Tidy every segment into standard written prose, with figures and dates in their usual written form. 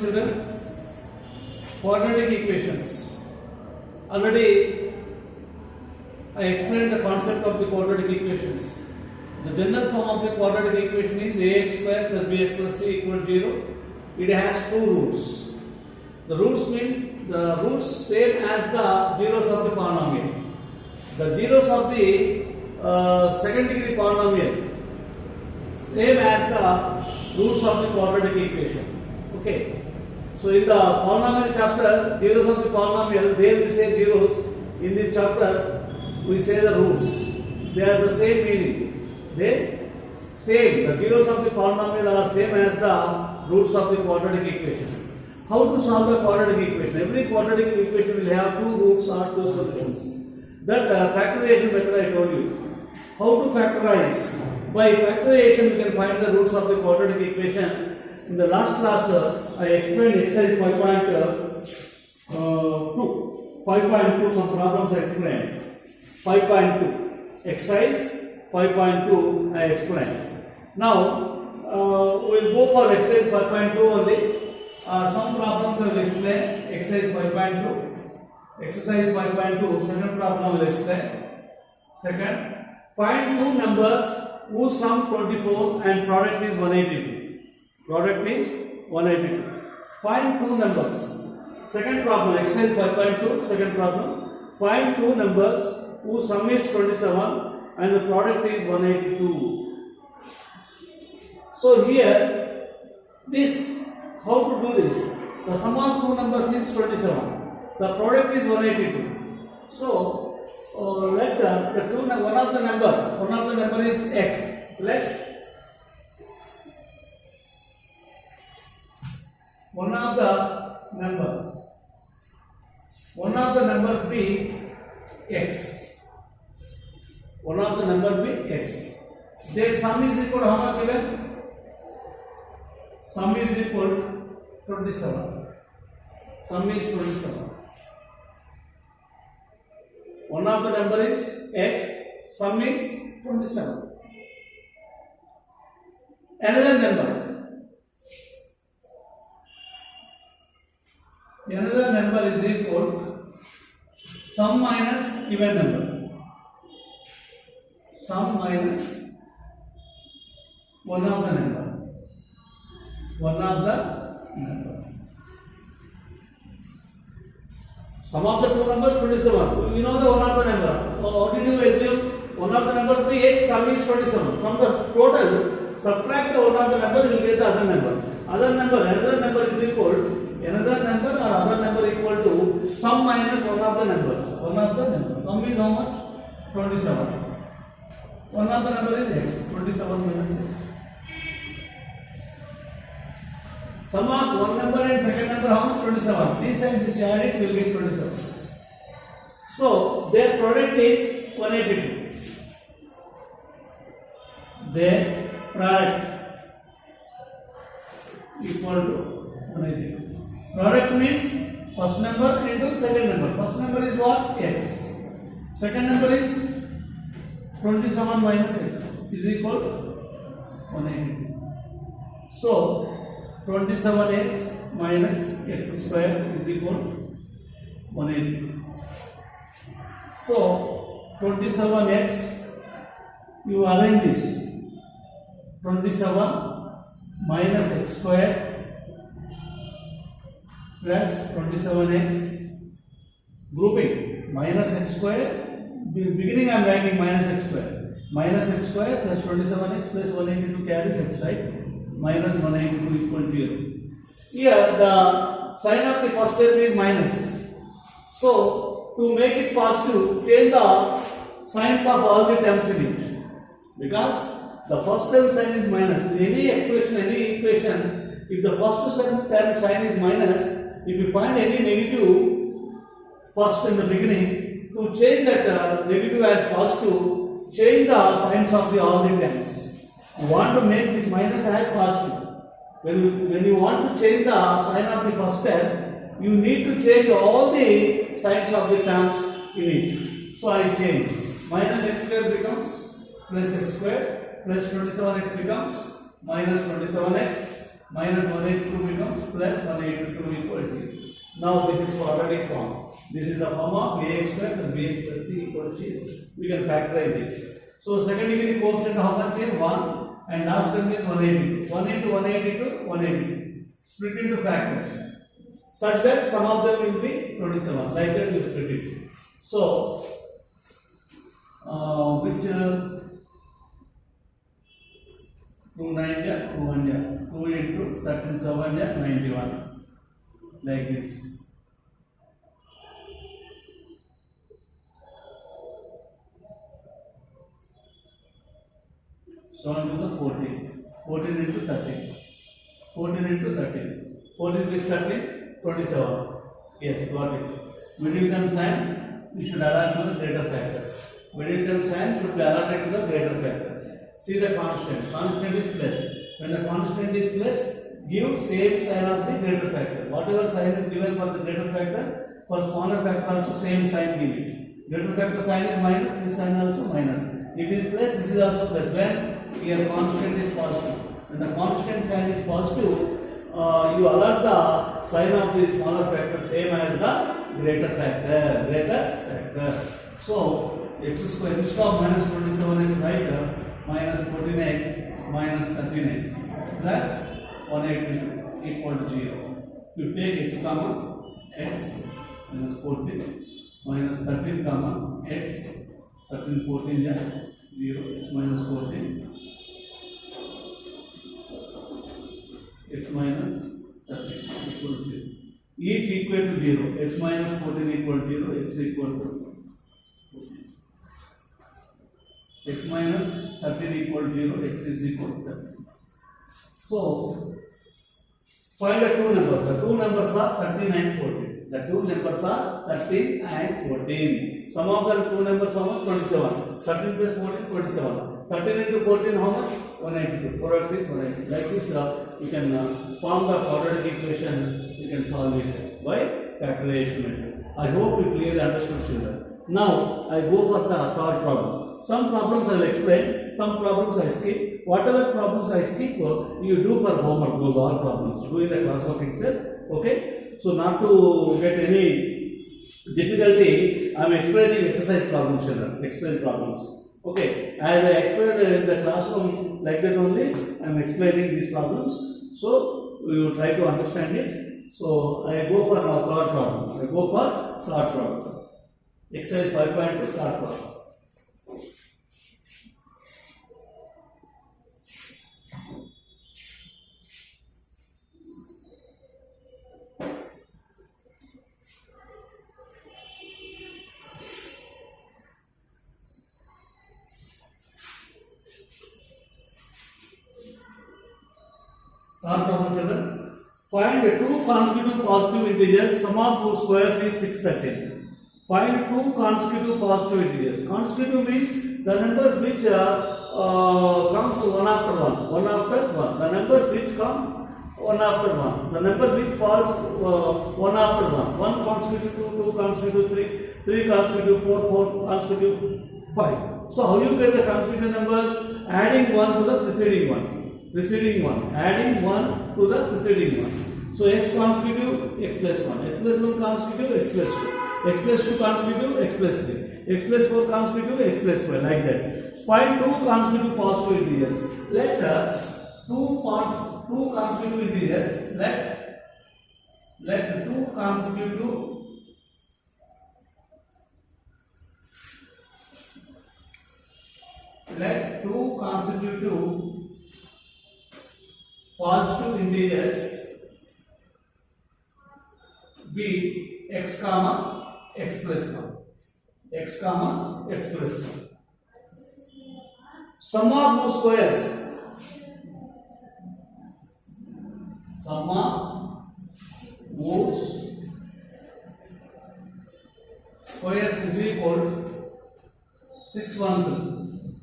children? Quadratic equations. Already I explained the concept of the quadratic equations. The general form of the quadratic equation is ax square plus bx plus c equals 0. It has two roots. The roots mean the roots same as the zeros of the polynomial. The zeros of the second degree polynomial same as the roots of the quadratic equation. Okay. So in the polynomial chapter, zeros of the polynomial, there we say zeros. In this chapter, we say the roots. They are the same meaning. They same. The zeros of the polynomial are same as the roots of the quadratic equation. How to solve a quadratic equation? Every quadratic equation will have two roots or two solutions. That factorization method I told you. How to factorize? By factorization, we can find the roots of the quadratic equation. In the last class, I explained exercise 5.2, some problems I explained. 5.2, exercise 5.2 I explained. Now, we'll go for exercise 5.2 only. Some problems I will explain. Exercise 5.2. Exercise 5.2, second problem I will explain. Second, find two numbers whose sum 24 and product is 182. Product is 182. Find two numbers. Second problem, exercise 5.2, second problem. Find two numbers whose sum is 27 and the product is 182. So here, this, how to do this? The sum of two numbers is 27. The product is 182. So, let one of the number is x. Let one of the numbers be x. One of the number be x. Their sum is equal to how much given? Sum is equal to 27. Sum is 27. One of the number is x. Sum is 27. Another number. Another number is equal to sum minus given number. Sum minus one of the number. One of the number. Sum of the two numbers 27. You know the one of the number. What did you assume? One of the numbers be x, sum is 27. From the total, subtract the one of the number, you will get the other number. Another number is equal to another number or other number equal to sum minus one of the numbers. One of the numbers. Sum is how much? 27. One of the number is x. 27 minus x. Sum of one number and second number how much? 27. This and this add it will get 27. So their product is 182. Their product equal to 182. Product means first number into second number. First number is what? X. Second number is 27 minus x is equal to 182. So 27x minus x square is equal to 182. So 27x, you arrange this. 27 minus x square plus 27x, grouping minus x square, beginning I am writing minus x square plus 27x plus 182 carry left side, minus 182 equal 0. Here the sign of the first term is minus. So to make it positive, change the signs of all the terms in it. Because the first term sign is minus. In any expression, any equation, if the first term sign is minus, if you find any negative first in the beginning, to change that negative as positive, change the signs of all the terms. You want to make this minus as positive. When you want to change the sign of the first term, you need to change all the signs of the terms in it. So I change. Minus x square becomes plus x square, plus 27x becomes minus 27x, minus 182 becomes plus 182 equal to. Now this is quadratic form. This is the form of ax square plus bx plus c equal to 0. We can factorize it. So second degree coefficient how much is 1 and last term is 182. 1 into 182, 182. Split into factors such that sum of them will be 27. Like that you split it. So which 2 9 2 1 2 into 13 7 91 like this. So on to the 14 into 13 14 into 13 14 is 13 27. Yes, got it. Middle term sign we should allot to the greater factor. Middle term sign should be allotted to the greater factor. See the constant. Constant is plus. When the constant is plus, give same sign of the greater factor. Whatever sign is given for the greater factor, for smaller factor also same sign give it. Greater factor sign is minus, this sign also minus. It is plus, this is also plus. When here constant is positive. When the constant sign is positive, you allot the sign of the smaller factor same as the greater factor. So x square instead of minus 27x right, minus 14x minus 13x plus 182 equal to 0. You take x comma x minus 14 minus 13 comma x 13 14 0 x minus 14 x minus 13 equal to 0. Each equal to 0. X minus 14 equal to 0. X equal to 14. X minus 13 equal to 0. X is equal to 13. So find the two numbers. The two numbers are 13 and 14. The two numbers are 13 and 14. Sum of the two numbers how much? 27. 13 plus 14 27. 13 into 14 how much? 182. Product is 182. Like this you can form the quadratic equation. You can solve it by factorization method. I hope you clearly understood, children. Now I go for the third problem. Some problems I will explain, some problems I skip. Whatever problems I skip, you do for homework. Those are problems. Do in the classwork itself. Okay. So not to get any difficulty, I am explaining exercise problems, children. Exercise problems. Okay. As I explained in the classroom, like that only, I am explaining these problems. So we will try to understand it. So I go for our third problem. Exercise 5.2 third problem. Find two consecutive positive integers, sum of whose squares is 613. Find two consecutive positive integers. Consecutive means the numbers which comes one after one. The numbers which come one after one. The number which falls one after one. One consecutive, two consecutive, three consecutive, four consecutive, 5. So how you get the consecutive numbers? Adding one to the preceding one. Adding one to the preceding one. So x consecutive, x plus 1, x plus 1 consecutive, x plus 2, x plus 2 consecutive, x plus 3, x plus 4 consecutive, x plus 12, like that. Find two consecutive positive integers. Let two consecutive integers, let two consecutive positive integers be x comma x plus 1. Sum of whose squares is equal to 613.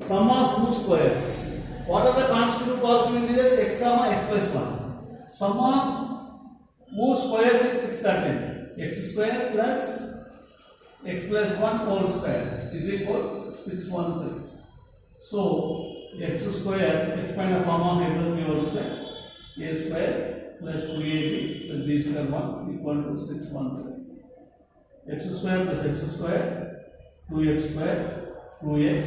Sum of whose squares? What are the consecutive positive integers? X comma x plus 1. Sum of whose squares is 613. X square plus x plus 1 whole square is equal to 613. So x square, expand the form of a plus b whole square. a square plus 2ab plus b square 1 equal to 613. X square plus x square 2x square 2x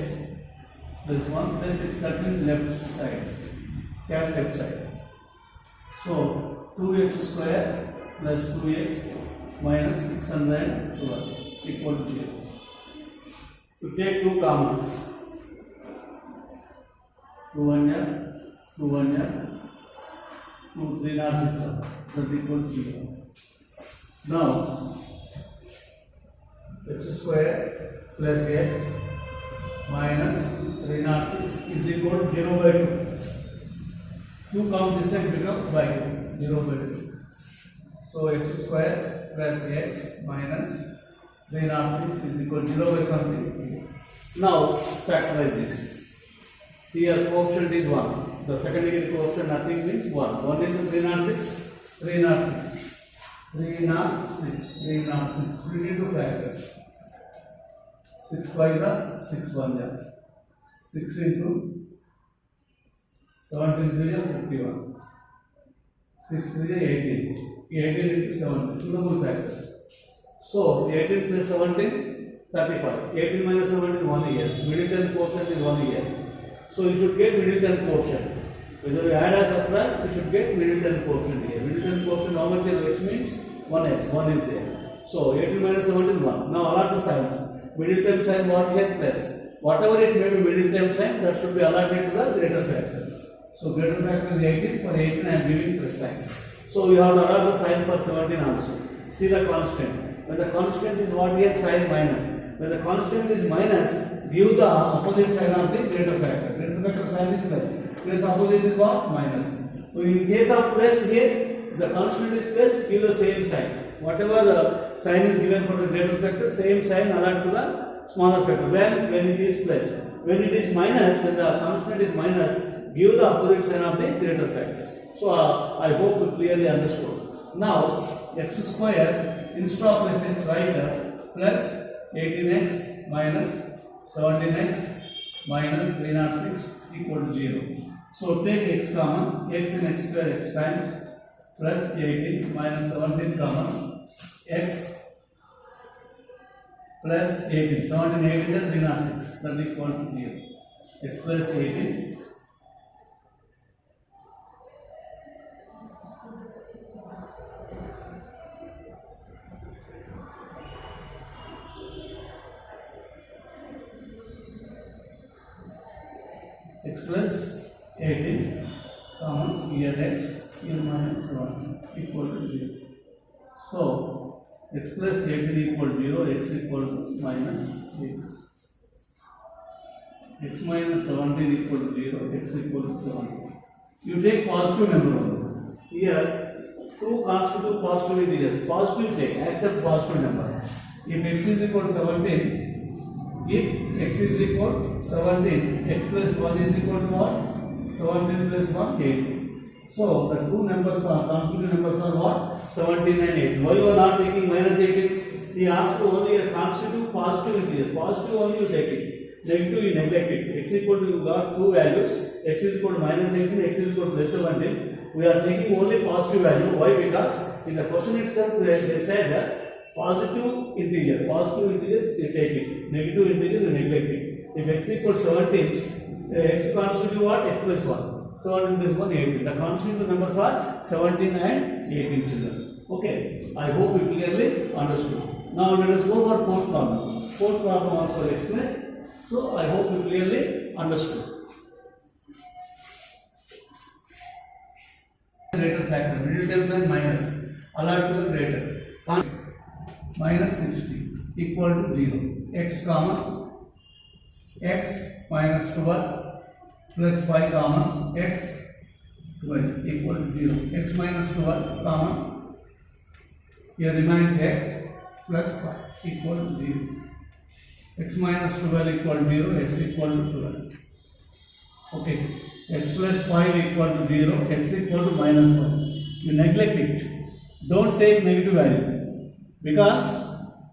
plus 1 plus 613 left side, cap left side. So 2x square plus 2x minus 612 equal to 0. To take 2 common, 2 1 here, 2 1 here, 2 3 not 6 that equal to 0. Now x square plus x minus 306 is equal to 0 by 2. 2 comes this side becomes by 0 by 2. So x square plus x minus 306 is equal to 0 by something. Now factorize this. Here coefficient is 1. The second degree coefficient nothing means 1. 1 into 306, 306. 306. We need to factors. 6 5 are 6 1 are 6 into 17 3 are 51. 6 3 are 18. 18 into 17. Two factors. So 18 plus 17, 35. 18 minus 17, 1 year. Middle term quotient is 1 year. So you should get middle term quotient. Whether you add or subtract, you should get middle term quotient here. Middle term quotient how much here? X means 1x. 1 is there. So 18 minus 17, 1. Now allot the signs. Middle term sign what here? Plus. Whatever it may be middle term sign, that should be allotted to the greater factor. So greater factor is 18. For 18 I am giving plus sign. So we have to allot the sign for 17 also. See the constant. When the constant is what here? Sign minus. When the constant is minus, give the opposite sign of the greater factor. Greater factor sign is plus. Plus opposite is what? Minus. So in case of plus here, the constant is plus, give the same sign. Whatever the sign is given for the greater factor, same sign allot to the smaller factor. When it is plus. When it is minus, when the constant is minus, give the opposite sign of the greater factor. So I hope you clearly understood. Now x square instead of plus x write plus 18x minus 17x minus 306 equal to 0. So take x common, x in x square x times plus 18 minus 17 common x plus 18. 17 18 is 306 that is equal to 0. X plus 18 x plus 18 common here x here minus 1 equal to 0. So x plus 18 equal to 0, x equal to minus 8. X minus 17 equal to 0, x equal to 17. You take positive number only. Here 2 constitute positive integers. Positive take, accept positive number. If x is equal to 17, if x is equal to 17, x plus 1 is equal to what? 17 plus 1, 8. So the two numbers are constitutive numbers are what? 17 and 8. Why you are not taking minus 18? He asked only a constitutive positive integers. Positive only you take it. Negative you neglect it. X equal to you got two values. X is equal to minus 18, x is equal to plus 17. We are taking only positive value. Why? Because in the question itself they said that positive integer you take it, negative integer you neglect it. If x equals 17, x constitute what? X plus 1. 17 plus 1, 18. The constitutive numbers are 17 and 18 children. Okay, I hope you clearly understood. Now let us go for fourth problem. Fourth problem also I explain. So I hope you clearly understood. Greater factor, middle term sign minus, allowed to the greater. Minus 60 equal to 0. X comma x minus 12 plus 5 comma x 12 equal to 0. X minus 12 comma here remains x plus 5 equal to 0. X minus 12 equal to 0, x equal to 12. Okay, x plus 5 equal to 0, x equal to minus 1. You neglect it. Don't take negative value. Because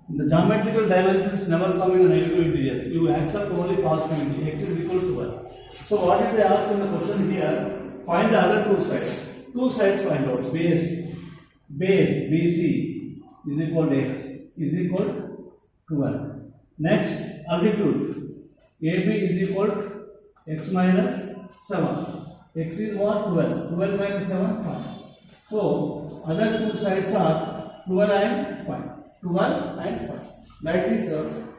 the geometrical dimensions never come in negative integers. You accept only positive integers. X is equal to 1. So what did they ask in the question here? Find the other two sides. two sides find out. Base BC is equal to x is equal to 12. Next, altitude AB is equal to x minus 7. X is what? 12. 12 minus 7, 5. So, other two sides are 12 and 5. 12 and 5. Like this,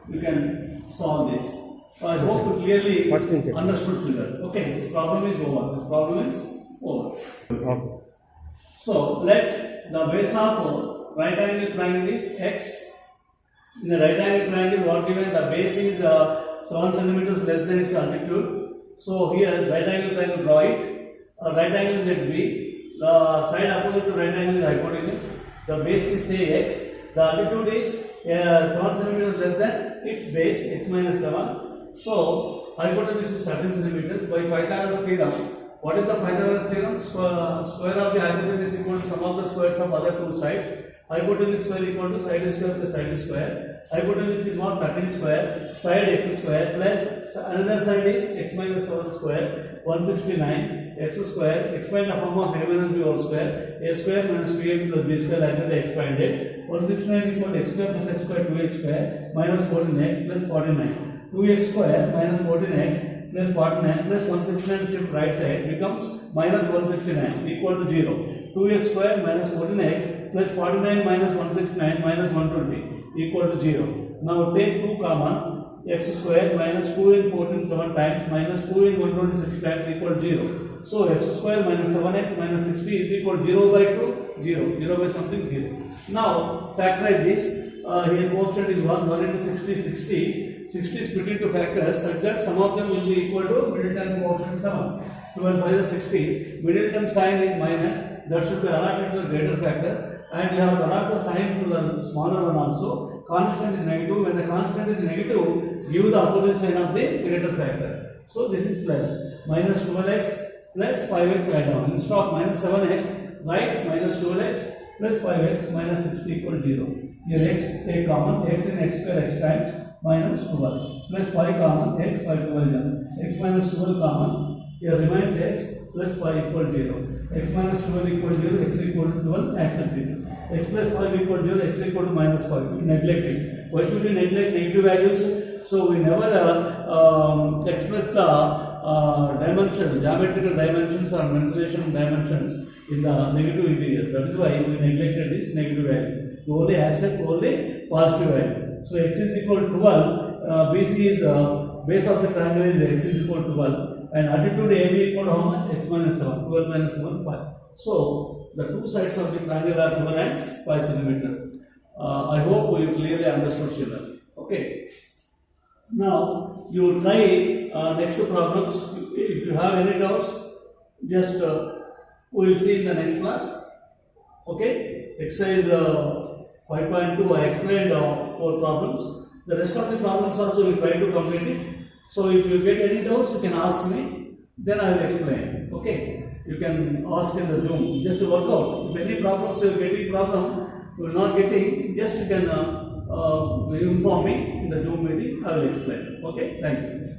you can solve this. I hope you clearly understood, children. Okay, this problem is over. Okay. So, let the base of right angle triangle is x. In the right angle triangle, what given? The base is 7 centimeters less than its altitude. So here, right angle triangle, draw it. Right angle is at B. The side opposite to right angle is hypotenuse. The base is say x. The altitude is 7 centimeters less than its base, x minus 7. So hypotenuse is 13 centimeters. By Pythagoras theorem, what is the Pythagoras theorem? Square of the hypotenuse is equal to sum of the squares of other two sides. Hypotenuse square equal to side square plus side square. Hypotenuse is what? 13 square. Side x square plus another side is x minus 7 square. 169 x square. Expand the form of a minus b whole square. A square minus 2ab plus b square like that expanded. 169 is equal to x square plus x square 2x square minus 14x plus 49. 2x square minus 14x plus 49 plus 169 shift right side becomes minus 169 equal to 0. 2x square minus 14x plus 49 minus 169 minus 120 equal to 0. Now take 2 common, x square minus 2 in 14 7 times minus 2 in 126 times equal to 0. So x square minus 7x minus 60 is equal to 0 by 2, 0. 0 by something 0. Now factorize this. Here coefficient is 1 into 60, 60. 60 is split into factors such that some of them will be equal to middle term coefficient 7. 12 by the 60. Middle term sign is minus. That should be allotted to the greater factor. And you have to allot the sign to the smaller one also. Constant is negative. When the constant is negative, give the opposite sign of the greater factor. So this is plus. Minus 12x plus 5x right down. Instead of minus 7x, write minus 12x plus 5x minus 60 equal to 0. Here x take common, x in x square x times minus 12 plus 5 common, x 5 12 x minus 12 common, here remains x plus 5 equal to 0. X minus 12 equal to 0, x equal to 12, accept it. X plus 5 equal to 0, x equal to minus 5, we neglect it. Why should we neglect negative values? So we never express the dimension, geometrical dimensions or mensuration dimensions in the negative integers. That is why we neglected this negative value. We only accept only positive value. So x is equal to 12, BC is base of the triangle is x is equal to 12. And altitude AB equal to how much? X minus 7. 12 minus 7, 5. So, the two sides of the triangle are 12 and 5 centimeters. I hope you clearly understood, children. Okay. Now, you try next two problems. If you have any doubts, just we will see in the next class. Okay. Exercise 5.2, I explained 4 problems. The rest of the problems also we try to complete it. So if you get any doubts, you can ask me, then I will explain. Okay, you can ask in the Zoom just to work out. If any problems you are getting problem, you are not getting, just you can inform me in the Zoom meeting. I will explain. Okay, thank you.